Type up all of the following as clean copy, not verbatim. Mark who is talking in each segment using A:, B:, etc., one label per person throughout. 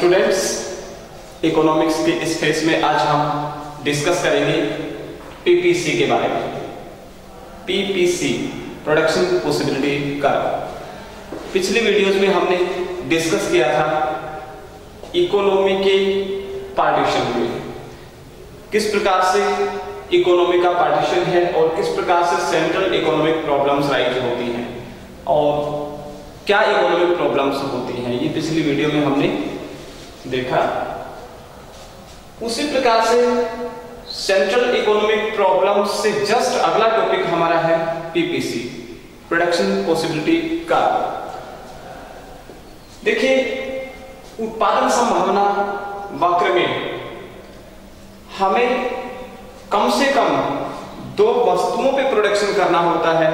A: Students, economics के इस phase में आज हम डिस्कस करेंगे पीपीसी के बारे में। PPC production possibility curve. पिछली वीडियोस में हमने डिस्कस किया था इकोनॉमी के पार्टीशन में, किस प्रकार से इकोनॉमी का पार्टीशन है और किस प्रकार से सेंट्रल इकोनॉमिक प्रॉब्लम्स राइज होती हैं और क्या इकोनॉमिक प्रॉब्लम्स होती हैं, ये पिछली वीडियो में हमने देखा। उसी प्रकार से सेंट्रल इकोनॉमिक प्रॉब्लम्स से जस्ट अगला टॉपिक हमारा है पीपीसी, प्रोडक्शन पॉसिबिलिटी कर्व। देखिए, उत्पादन संभावना वक्र में हमें कम से कम दो वस्तुओं पे प्रोडक्शन करना होता है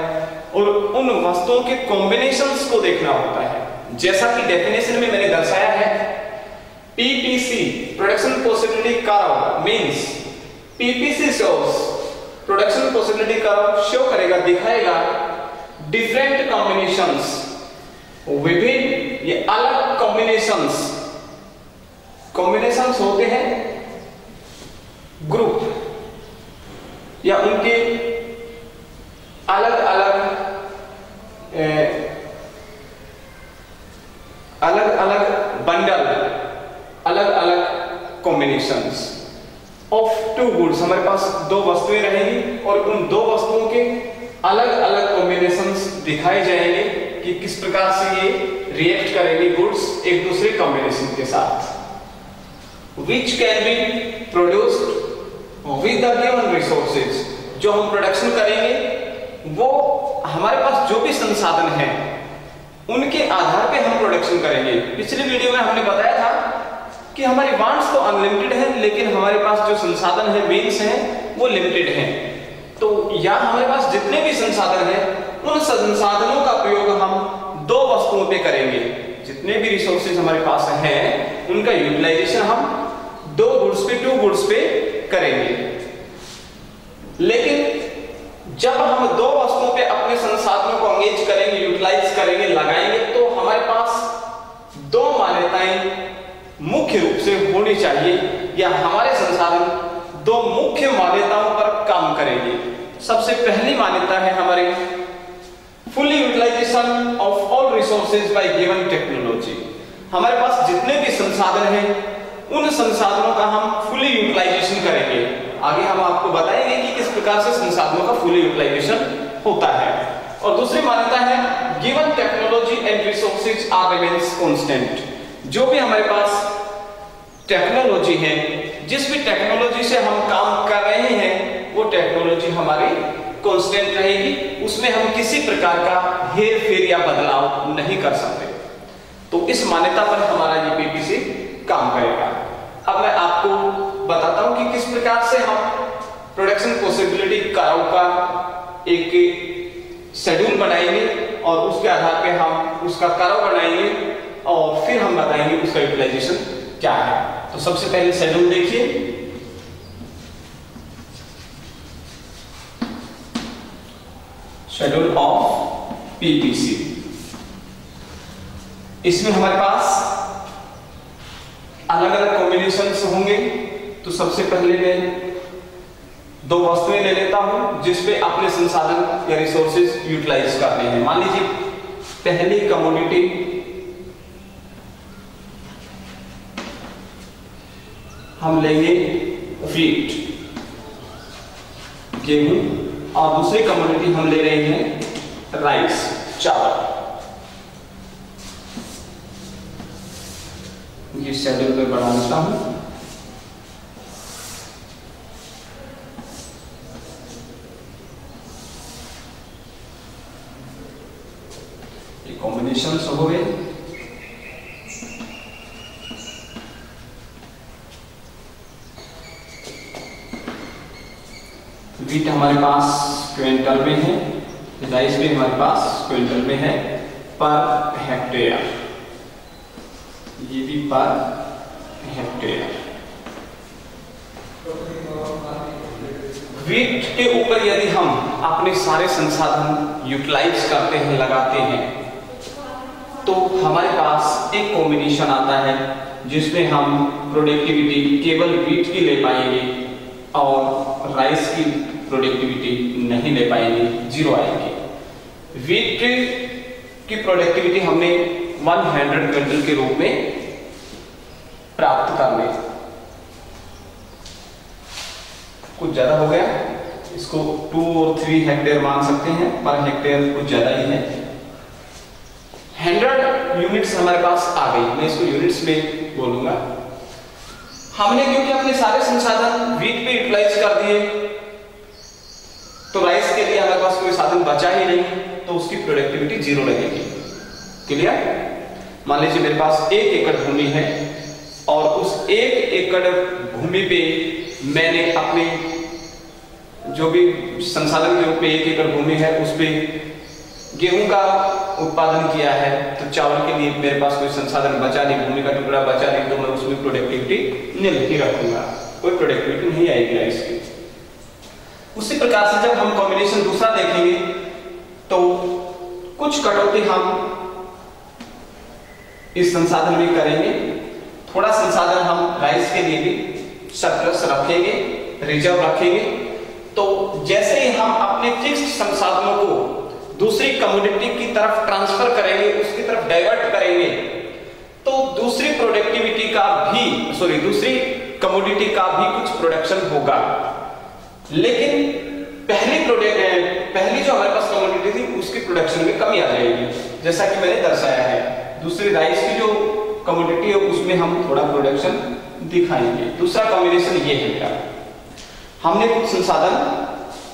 A: और उन वस्तुओं के कॉम्बिनेशंस को देखना होता है। जैसा कि डेफिनेशन में मैंने दर्शाया है, PPC production possibility curve means PPC shows production possibility curve show करेगा, दिखाएगा डिफरेंट कॉम्बिनेशंस, विभिन्न ये अलग कॉम्बिनेशंस होते हैं ग्रुप या उनके अलग अलग बंडल, अलग अलग कॉम्बिनेशंस ऑफ टू गुड्स। हमारे पास दो वस्तुएं रहेंगी और उन दो वस्तुओं के अलग अलग कॉम्बिनेशंस दिखाए जाएंगे कि किस प्रकार से ये रिएक्ट करेंगे गुड्स एक दूसरे कॉम्बिनेशन के साथ, which can be produced with the given resources। जो हम प्रोडक्शन करेंगे वो हमारे पास जो भी संसाधन है उनके आधार पे हम प्रोडक्शन करेंगे। पिछली वीडियो में हमने बताया था कि हमारी वांट्स तो अनलिमिटेड है, लेकिन हमारे पास जो संसाधन है, मीन्स हैं, वो लिमिटेड हैं। तो यहाँ हमारे पास जितने भी संसाधन हैं उन संसाधनों का प्रयोग हम दो वस्तुओं पे करेंगे। जितने भी रिसोर्सेज हमारे पास हैं उनका यूटिलाइजेशन हम दो गुड्स पे, टू गुड्स पे करेंगे। लेकिन जब हम दो वस्तुओं पे अपने संसाधनों को एंगेज करेंगे, यूटिलाइज करेंगे, लगाएंगे, तो हमारे पास दो मान्यताएं मुख्य रूप से होनी चाहिए या हमारे संसाधन दो मुख्य मान्यताओं पर काम करेंगे। सबसे पहली मान्यता है हमारी fully utilisation of all resources by given technology. हमारे पास जितने भी संसाधन हैं उन संसाधनों का हम फुली यूटिलाइजेशन करेंगे। आगे हम आपको बताएंगे कि किस प्रकार से संसाधनों का फुली यूटिलाइजेशन होता है। और दूसरी मान्यता है given technology and resources are remains constant. जो भी हमारे पास टेक्नोलॉजी है, जिस भी टेक्नोलॉजी से हम काम कर रहे हैं, वो टेक्नोलॉजी हमारी कांस्टेंट रहेगी, उसमें हम किसी प्रकार का हेर फेर या बदलाव नहीं कर सकते। तो इस मान्यता पर हमारा ये पीपीसी काम करेगा। अब मैं आपको बताता हूं कि किस प्रकार से हम प्रोडक्शन पॉसिबिलिटी कर्व का एक शेड्यूल बनाएंगे और उसके आधार पे हम उसका कर्व बनाएंगे और फिर हम बताएंगे उसका यूटिलाइजेशन क्या है। तो सबसे पहले शेड्यूल देखिए। Schedule of PPC. इसमें हमारे पास अलग अलग कॉम्बिनेशंस होंगे। तो सबसे पहले मैं दो वस्तुएं ले लेता हूं जिस पे अपने संसाधन या रिसोर्सेज यूटिलाइज करने हैं। मान लीजिए पहली कमोडिटी हम लेंगे व्हीट, गेहूं, और दूसरी कमोडिटी हम ले रहे हैं राइस, चावल। ये शेड्यूल पे बढ़ा देता हूं। ये कॉम्बिनेशंस हो गए। व्हीट हमारे पास क्विंटल में है, राइस भी हमारे पास क्विंटल में है पर हेक्टेयर, ये भी पर हेक्टेयर। व्हीट के ऊपर यदि हम अपने सारे संसाधन यूटिलाइज करते हैं, लगाते हैं, तो हमारे पास एक कॉम्बिनेशन आता है जिसमें हम प्रोडक्टिविटी केवल वीट की ले पाएंगे और राइस की प्रोडक्टिविटी नहीं ले पाएंगे, जीरो आएगी। वीट की प्रोडक्टिविटी हमने 100 क्विंटल के रूप में प्राप्त कर ली। कुछ ज्यादा हो गया, इसको 2 और 3 हेक्टेयर मान सकते हैं, पर हेक्टेयर कुछ ज्यादा ही है। 100 यूनिट्स हमारे पास आ गई, मैं इसको यूनिट्स में बोलूंगा। हमने क्योंकि अपने सारे संसाधन वीट पे यूटिलाइज कर दिए, तो राइस के लिए हमारे पास कोई साधन बचा ही नहीं, तो उसकी प्रोडक्टिविटी जीरो लगेगी। क्लियर? मान लीजिए मेरे पास 1 एकड़ भूमि है और उस 1 एकड़ भूमि पे मैंने अपने जो भी संसाधन के रूप में 1 एकड़ भूमि है उस पे गेहूं का उत्पादन किया है, तो चावल के लिए मेरे पास कोई संसाधन बचा नहीं, भूमि का टुकड़ा बचा नहीं, तो मैं उसमें प्रोडक्टिविटी नील ही रखूंगा, कोई प्रोडक्टिविटी नहीं आएगी राइस की। उसी प्रकार से जब हम कॉम्बिनेशन दूसरा देखेंगे तो कुछ कटौती हम इस संसाधन में करेंगे, थोड़ा संसाधन हम राइस के लिए भी सरप्लस रखेंगे, रिजर्व रखेंगे। तो जैसे ही हम अपने फिक्स्ड संसाधनों को दूसरी कमोडिटी की तरफ ट्रांसफर करेंगे, उसकी तरफ डाइवर्ट करेंगे, तो दूसरी प्रोडक्टिविटी का भी दूसरी कमोडिटी का भी कुछ प्रोडक्शन होगा। लेकिन पहली जो हमारे पास कमोडिटी थी उसकी प्रोडक्शन में कमी आ जाएगी, जैसा कि मैंने दर्शाया है। दूसरी राइस की जो कमोडिटी है उसमें हम थोड़ा प्रोडक्शन दिखाएंगे। दूसरा कॉम्बिनेशन ये है मेरा, हमने कुछ संसाधन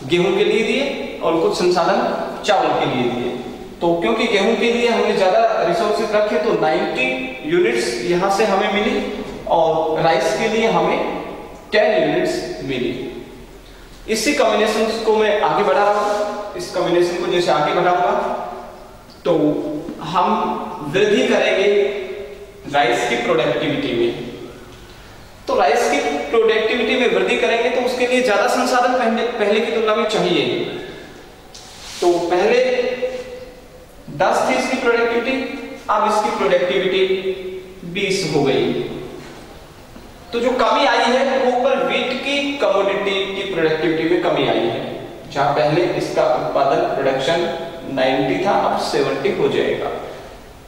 A: गेहूं के लिए दिए और कुछ संसाधन चावल के लिए दिए। तो क्योंकि गेहूं के लिए हमने ज्यादा रिसोर्सेज रखे तो 90 यूनिट्स यहां से हमें मिली और राइस के लिए हमें 10 यूनिट्स मिली। इसी कॉम्बिनेशन को मैं आगे बढ़ा रहा हूं। इस कॉम्बिनेशन को जैसे आगे बढ़ाऊंगा तो हम वृद्धि करेंगे राइस की प्रोडक्टिविटी में। तो राइस की प्रोडक्टिविटी में वृद्धि करेंगे तो उसके लिए ज्यादा संसाधन पहले की तुलना में चाहिए। तो पहले 10 थी इसकी प्रोडक्टिविटी, अब इसकी प्रोडक्टिविटी 20 हो गई। तो जो कमी आई है वो ऊपर वीट की कमोडिटी की प्रोडक्टिविटी में कमी आई है। जहां पहले इसका उत्पादन प्रोडक्शन 90 था, अब 70 हो जाएगा।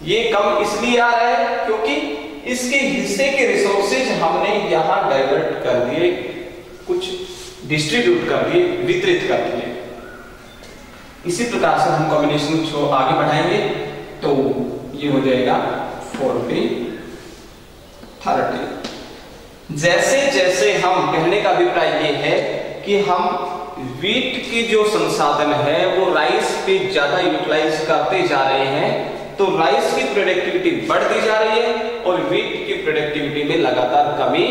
A: ये कम इसलिए आ रहा है क्योंकि इसके हिस्से के रिसोर्सेज हमने यहां डाइवर्ट कर दिए, कुछ डिस्ट्रीब्यूट कर दिए, वितरित कर दिए। इसी प्रकार से हम कॉम्बिनेशन को आगे बढ़ाएंगे तो ये हो जाएगा 40-30। जैसे जैसे हम, कहने का अभिप्राय ये है कि हम वीट की जो संसाधन है वो राइस पे ज्यादा यूटिलाइज करते जा रहे हैं, तो राइस की प्रोडक्टिविटी बढ़ती जा रही है और वीट की प्रोडक्टिविटी में लगातार कमी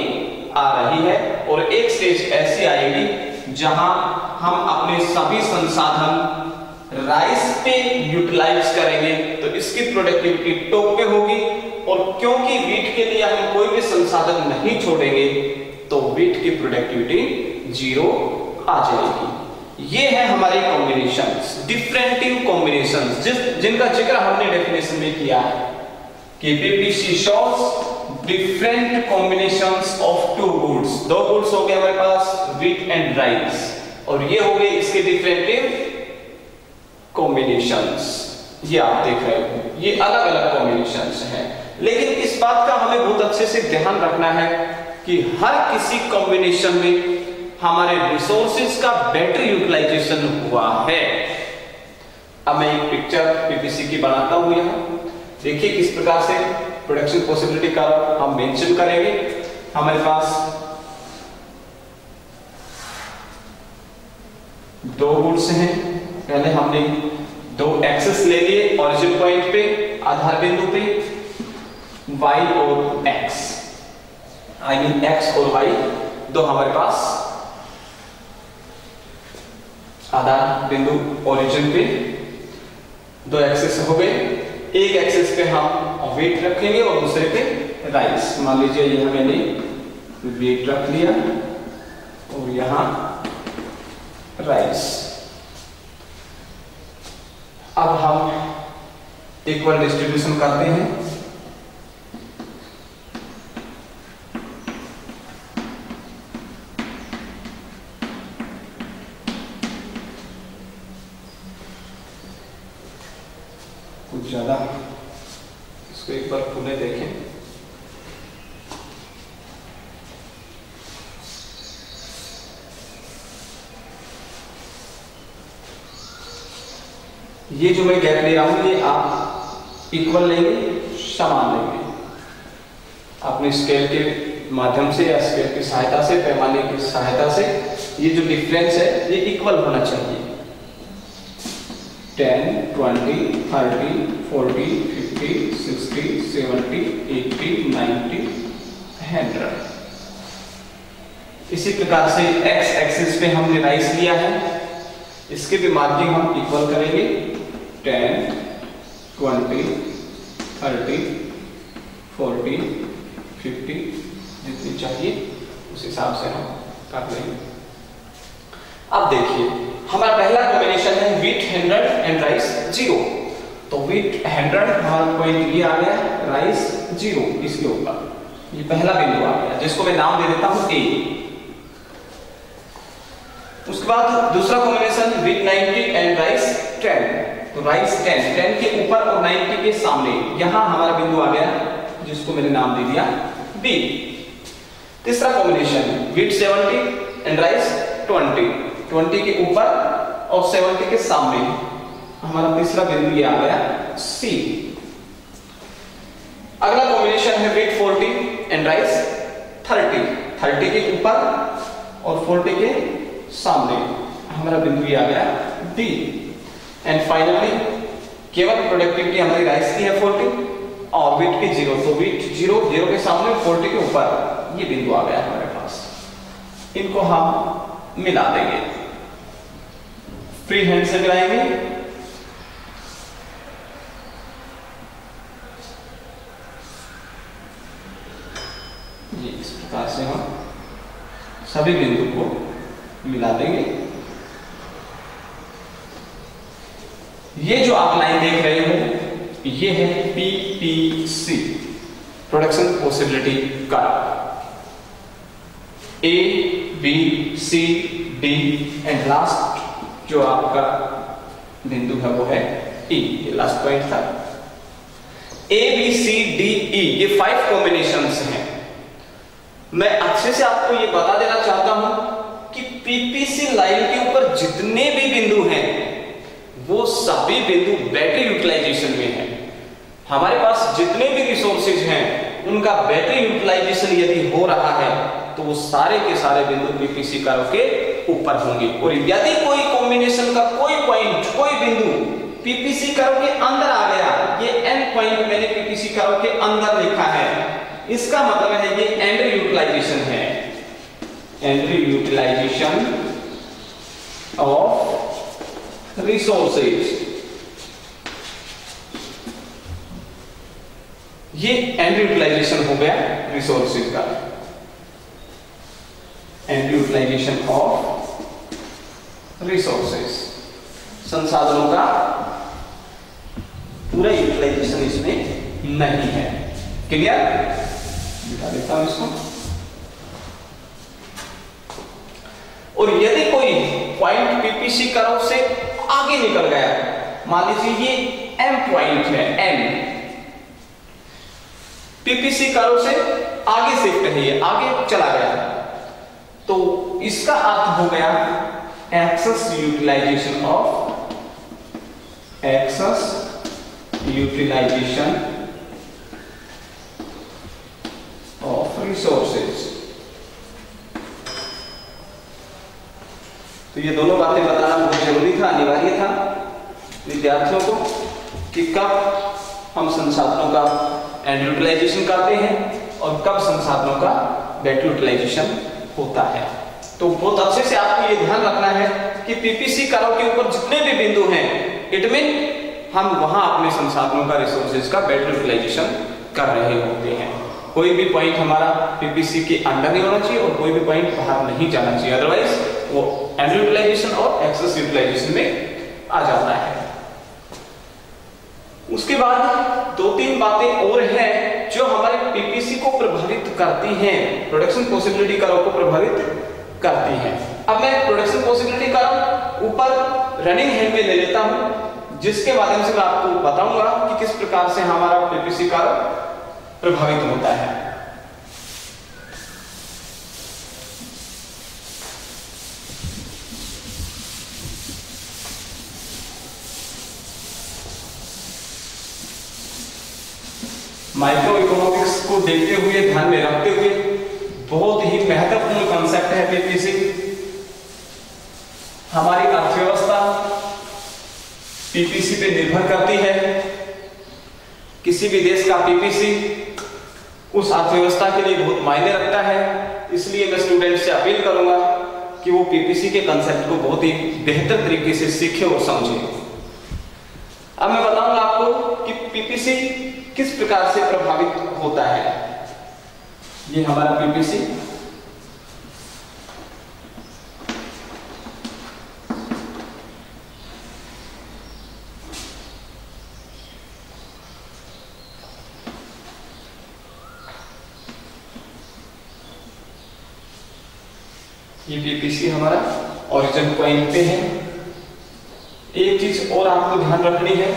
A: आ रही है। और एक स्टेज ऐसी आएगी जहां हम अपने सभी संसाधन राइस पे यूटिलाइज करेंगे तो इसकी प्रोडक्टिविटी टॉप पे होगी, और क्योंकि वीट के लिए हम कोई भी संसाधन नहीं छोड़ेंगे तो वीट की प्रोडक्टिविटी जीरो आ जाएगी। ये है हमारे कॉम्बिनेशंस, डिफरेंटिव कॉम्बिनेशंस, जिनका जिक्र हमने डेफिनेशन में किया है कि BPC shows different combinations of two goods. दो गुड्स हो गए हमारे पास, वीट एंड राइस, और ये हो गए इसके डिफरेंटिव कॉम्बिनेशंस। ये आप देख रहे हो, ये अलग अलग कॉम्बिनेशंस हैं। लेकिन इस बात का हमें बहुत अच्छे से ध्यान रखना है कि हर किसी कॉम्बिनेशन में हमारे रिसोर्सेज का बेटर यूटिलाइजेशन हुआ है। अब मैं एक पिक्चर पीपीसी की बनाता हूं यहां, देखिए किस प्रकार से प्रोडक्शन पॉसिबिलिटी का हम मेंशन करेंगे। हमारे पास दो गुड्स हैं, पहले हमने दो एक्सेस ले लिए ओरिजिन पॉइंट पे, आधार बिंदु पे, y और x, आई मीन x और y दो हमारे पास आधार बिंदु ओरिजिन पे दो एक्सेस हो गए। एक एक्सेस पे हम वेट रखेंगे और दूसरे पे राइस। मान लीजिए यह मैंने वेट रख लिया और यहां राइस। अब हम इक्वल डिस्ट्रीब्यूशन करते हैं। कुछ ज़्यादा, इसको एक बार खुले देखें। ये जो मैं गैप ले रहा हूं ये आप इक्वल लेंगे, समान लेंगे। अपने स्केल के माध्यम से या स्केल की सहायता से, पैमाने की सहायता से ये जो डिफरेंस है ये इक्वल होना चाहिए। 10, 20, 30, 40, 50, 60, 70, 80, 90, 100। इसी प्रकार से x एक्सिस पे हमने राइस लिया है, इसके भी मार्किंग हम इक्वल करेंगे। 10, 20, 30, 40, 50 जितनी चाहिए उस हिसाब से हम कर लेंगे। अब देखिए हमारा पहला कॉम्बिनेशन है व्हीट 100 एंड राइस 0। तो व्हीट 100 हमारा पॉइंट ये आ गया, राइस 0 इसके ऊपर, ये पहला बिंदु आ गया जिसको मैं नाम दे देता हूं A। उसके बाद दूसरा कॉम्बिनेशन व्हीट 90 एंड राइस 10। तो राइस 10 के ऊपर और 90 के सामने, यहां हमारा बिंदु आ गया जिसको मैंने नाम दे दिया B। तीसरा कॉम्बिनेशन व्हीट 70 एंड राइस 20 के ऊपर और 70 के सामने, हमारा तीसरा बिंदु ये आ गया C। अगला कॉम्बिनेशन है व्हीट 40 एंड राइस 30 के ऊपर और 40 के सामने, हमारा बिंदु ये आ गया D। एंड फाइनली केवल प्रोडक्टिविटी हमारी राइस की है 40 और व्हीट की 0। तो व्हीट 0 के सामने 40 के ऊपर ये बिंदु आ गया हमारे पास। इनको हम मिला देंगे, फ्री हैंड से मिलाएंगे। ये इस प्रकार से हम सभी बिंदु को मिला देंगे। ये जो आप लाइन देख रहे हो ये है PPC, production possibility curve. A, B, C, D and last जो आपका बिंदु है वो है E, ये लास्ट पॉइंट था। A, B, C, D, E ये 5 कॉम्बिनेशंस हैं। मैं अच्छे से आपको ये बता देना चाहता हूं कि PPC लाइन के ऊपर जितने भी बिंदु हैं वो सभी बिंदु बैटरी यूटिलाइजेशन में है। हमारे पास जितने भी रिसोर्सेज हैं उनका बैटरी यूटिलाइजेशन यदि हो रहा है तो वो सारे के सारे बिंदु PPC कर्व के ऊपर होंगे। और यदि कोई कॉम्बिनेशन का कोई पॉइंट, कोई बिंदु PPC कर्व के अंदर आ गया, ये एंड पॉइंट मैंने PPC कर्व के अंदर लिखा है, इसका मतलब है ये एंड यूटिलाइजेशन है, एंड यूटिलाइजेशन ऑफ रिसोर्सेज। ये एंड यूटिलाइजेशन हो गया रिसोर्सेज का, एंड यूटिलाइजेशन ऑफ रिसोर्सेज, संसाधनों का पूरा यूटिलाइजेशन इसमें नहीं है। क्लियर? दिखा देता हूं इसको। और यदि कोई पॉइंट PPC कर्व से आगे निकल गया, मान लीजिए ये M पॉइंट है, M PPC कर्व से आगे शिफ्ट है, ये आगे चला गया, तो इसका अर्थ हो गया एक्सेस यूटिलाइजेशन ऑफ रिसोर्सेज। तो ये दोनों बातें बताना बहुत जरूरी था, अनिवार्य था विद्यार्थियों को कि कब हम संसाधनों का एंड यूटिलाइजेशन करते हैं और कब संसाधनों का बैटरी यूटिलाइजेशन होता है। तो बहुत अच्छे से आपको ये ध्यान रखना है कि PPC कर्व के ऊपर जितने भी बिंदु हैं, इट मीन हम वहां अपने संसाधनों का, रिसोर्सेज का बैटरी यूटिलाइजेशन कर रहे होते हैं। कोई भी पॉइंट हमारा PPC के अंदर नहीं होना चाहिए और कोई भी पॉइंट बाहर नहीं जाना चाहिए, अदरवाइज वो एंड यूटिलाइजेशन और एक्सेस यूटिलाइजेशन में आ जाता है। उसके बाद 2-3 बातें और हैं जो हमारे PPC को प्रभावित करती हैं, प्रोडक्शन पॉसिबिलिटी कर्व को प्रभावित करती हैं। अब मैं प्रोडक्शन पॉसिबिलिटी कर्व ऊपर रनिंग हैंड में ले लेता हूं, जिसके माध्यम से मैं आपको बताऊंगा कि किस प्रकार से हमारा पीपीसी कार्य प्रभावित होता है। माइक्रो इकोनॉमिक्स को देखते हुए, ध्यान में रखते हुए बहुत ही महत्वपूर्ण कॉन्सेप्ट है पीपीसी। हमारी अर्थव्यवस्था पीपीसी पे निर्भर करती है। किसी भी देश का पीपीसी उस अर्थव्यवस्था के लिए बहुत मायने रखता है। इसलिए मैं स्टूडेंट से अपील करूंगा कि वो पीपीसी के कॉन्सेप्ट को बहुत ही बेहतर तरीके से सीखे और समझे। अब मैं बताऊंगा आपको कि पीपीसी किस प्रकार से प्रभावित होता है। ये हमारा पीपीसी, ये पीपीसी हमारा ओरिजिन पॉइंट पे है। एक चीज और आपको ध्यान रखनी है,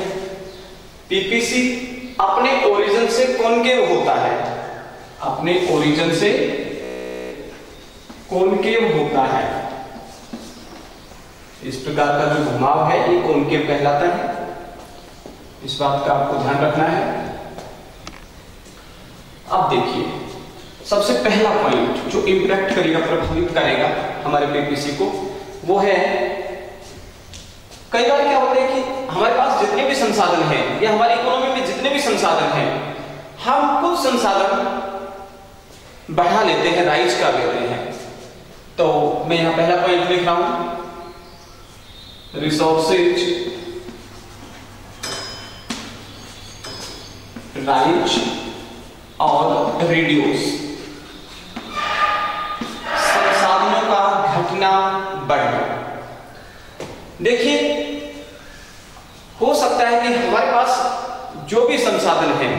A: पीपीसी अपने ओरिजिन से कॉनकेव होता है। अपने ओरिजिन से कॉनकेव होता है। इस प्रकार का जो घुमाव है ये कॉनकेव कहलाता है। इस बात का आपको ध्यान रखना है। अब देखिए, सबसे पहला पॉइंट जो इंपैक्ट करेगा, प्रभावित करेगा हमारे पीपीसी को, वो है, कई बार क्या होता है कि हमारे पास जितने भी संसाधन हैं या हमारी इकोनॉमी में जितने भी संसाधन हैं, हम कुछ संसाधन बढ़ा लेते हैं, राइज कर लेते हैं। तो मैं यहां पहला पॉइंट लिख रहा हूं, रिसोर्सेज राइज और रिड्यूस, संसाधनों का घटना बढ़ना। देखिए, हो सकता है कि हमारे पास जो भी संसाधन हैं,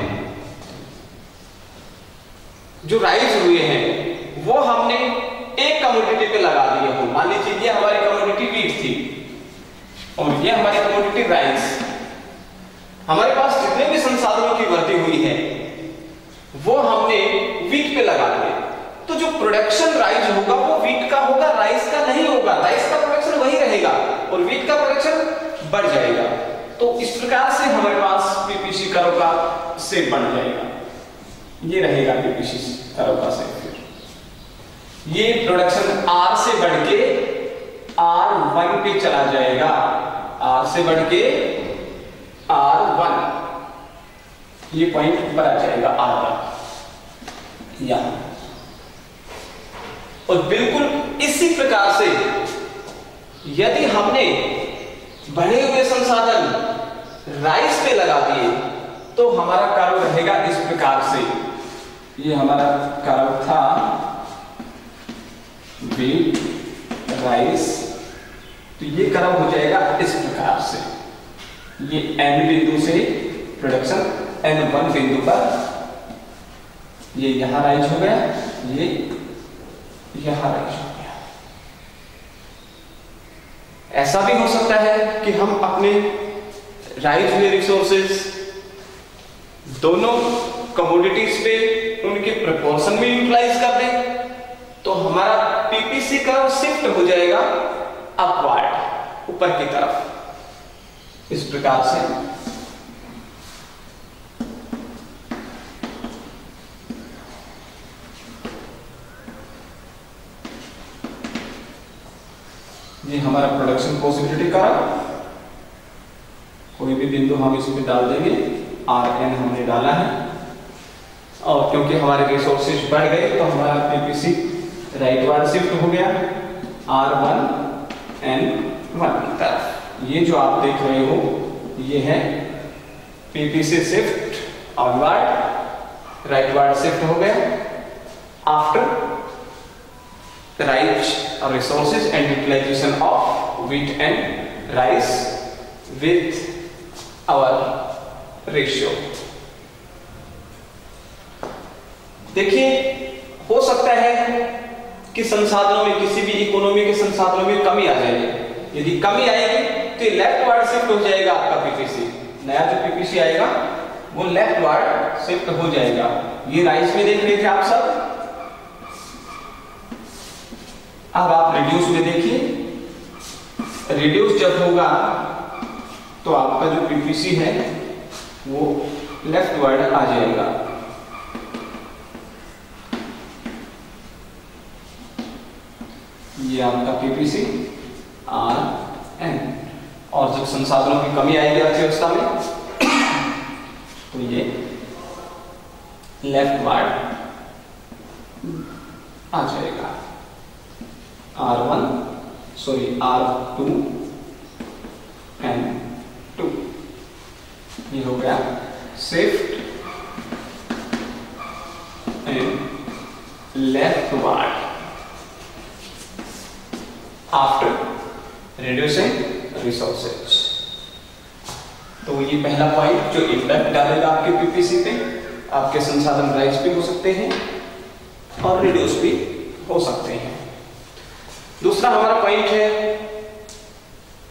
A: जो राइज हुए हैं, वो हमने एक कमोडिटी पे लगा दिए हो। मान लीजिए ये हमारी कमोडिटी वीट थी और ये हमारी कमोडिटी राइस। हमारे पास जितने भी संसाधनों की वृद्धि हुई है वो हमने वीट पे लगा दिए। तो जो प्रोडक्शन राइस होगा वो वीट का होगा, राइस का नहीं होगा। राइस का प्रोडक्शन वही रहेगा और वीट का प्रोडक्शन बढ़ जाएगा। तो इस प्रकार से हमारे पास पीपीसी कर्व का शेप बन जाएगा। ये रहेगा पीपीसी कर्व का शेप। ये प्रोडक्शन R से बढ़ के R1 पे चला जाएगा। R से बढ़ के R1, ये पॉइंट पर आ जाएगा R1 यहां। और बिल्कुल इसी प्रकार से यदि हमने बढ़े हुए संसाधन राइस पे लगा दिए तो हमारा कर्व रहेगा इस प्रकार से। ये हमारा कर्व था वीट राइस, तो ये कर्व हो जाएगा इस प्रकार से। ये N बिंदु से प्रोडक्शन N1 बिंदु पर, ये यहां राइज हो गया, ये यहां राइज हो गया। ऐसा भी हो सकता है कि हम अपने राइज हुए रिसोर्सेज दोनों कमोडिटीज पे उनके प्रोपोर्शन में यूटिलाइज कर दें तो हमारा पीपीसी कर्व शिफ्ट हो जाएगा अपवर्ड, ऊपर की तरफ, इस प्रकार से। ये हमारा प्रोडक्शन पॉसिबिलिटी का कोई भी बिंदु हम इसमें डाल देंगे। Rn हमने डाला है और क्योंकि हमारे रिसोर्सेज बढ़ गए तो हमारा पीपीसी राइटवर्ड शिफ्ट हो गया R1 N1 की तरफ। ये जो आप देख रहे हो ये है PPC shift onward, rightward shift हो गया after rise resources and utilization of wheat and rice with our ratio। देखिए, हो सकता है कि संसाधनों में, किसी भी इकोनॉमी के संसाधनों में कमी आ जाए। यदि कमी आएगी तो ये लेफ्ट वर्ड शिफ्ट हो जाएगा आपका पीपीसी। नया जो पीपीसी आएगा वो लेफ्ट वर्ड शिफ्ट हो जाएगा। ये राइज में देख रहे थे आप सब, अब आप रिड्यूस में देखिए। रिड्यूस जब होगा तो आपका जो पीपीसी है वो लेफ्ट वर्ड आ जाएगा। ये आपका पीपीसी आर एन, और जब संसाधनों की कमी आएगी अर्थव्यवस्था में तो ये लेफ्ट वर्ड आ जाएगा। R1 सॉरी R2 N2, ये हो गया shift in left word after reducing resources. तो ये पहला पॉइंट जो इम्पैक्ट डालेगा आपके पीपीसी पे, आपके संसाधन राइज भी हो सकते हैं और रिड्यूस भी हो सकते हैं। दूसरा हमारा पॉइंट है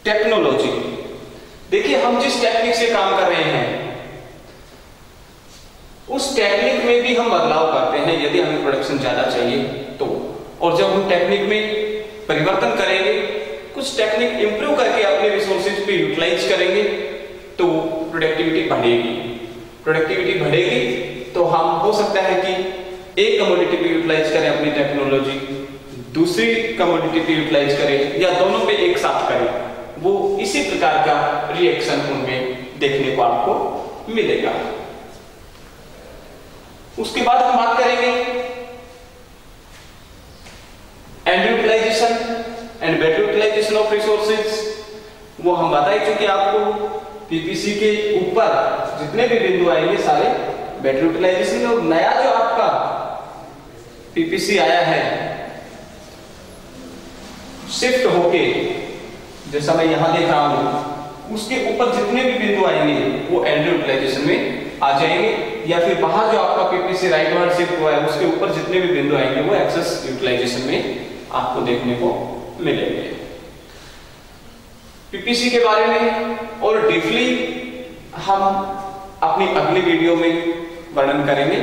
A: टेक्नोलॉजी। देखिए हम जिस टेक्निक से काम कर रहे हैं उस टेक्निक में भी हम बदलाव करते हैं यदि हमें प्रोडक्शन ज्यादा चाहिए तो, और जब हम टेक्निक में परिवर्तन करेंगे, कुछ टेक्निक इंप्रूव करके अपने रिसोर्सेज पे यूटिलाइज करेंगे तो प्रोडक्टिविटी बढ़ेगी। प्रोडक्टिविटी बढ़ेगी तो हम हो सकता है कि एक कमोडिटी पे यूटिलाइज करें अपनी टेक्नोलॉजी, दूसरी कमोडिटी पे यूटिलाइज करें या दोनों पे एक साथ करें। वो इसी प्रकार का रिएक्शन उनमें देखने को आपको मिलेगा। उसके बाद हम बात करेंगे and utilisation and better utilisation of resources. वो हम बता ही चुके आपको, पीपीसी के ऊपर जितने भी बिंदु आएंगे सारे बेटर यूटिलाइजेशन। और नया जो आपका पीपीसी आया है शिफ्ट होके, जैसा मैं यहां देख रहा हूं, उसके ऊपर जितने भी बिंदु आएंगे वो एंड यूटिलाइजेशन में आ जाएंगे, या फिर बाहर जो आपका पीपीसी राइट वर्ड शिफ्ट हुआ है उसके ऊपर जितने भी बिंदु आएंगे वो एक्सेस यूटिलाइजेशन में आपको देखने को मिलेंगे। पीपीसी के बारे में और डीपली हम अपनी अगली वीडियो में वर्णन करेंगे।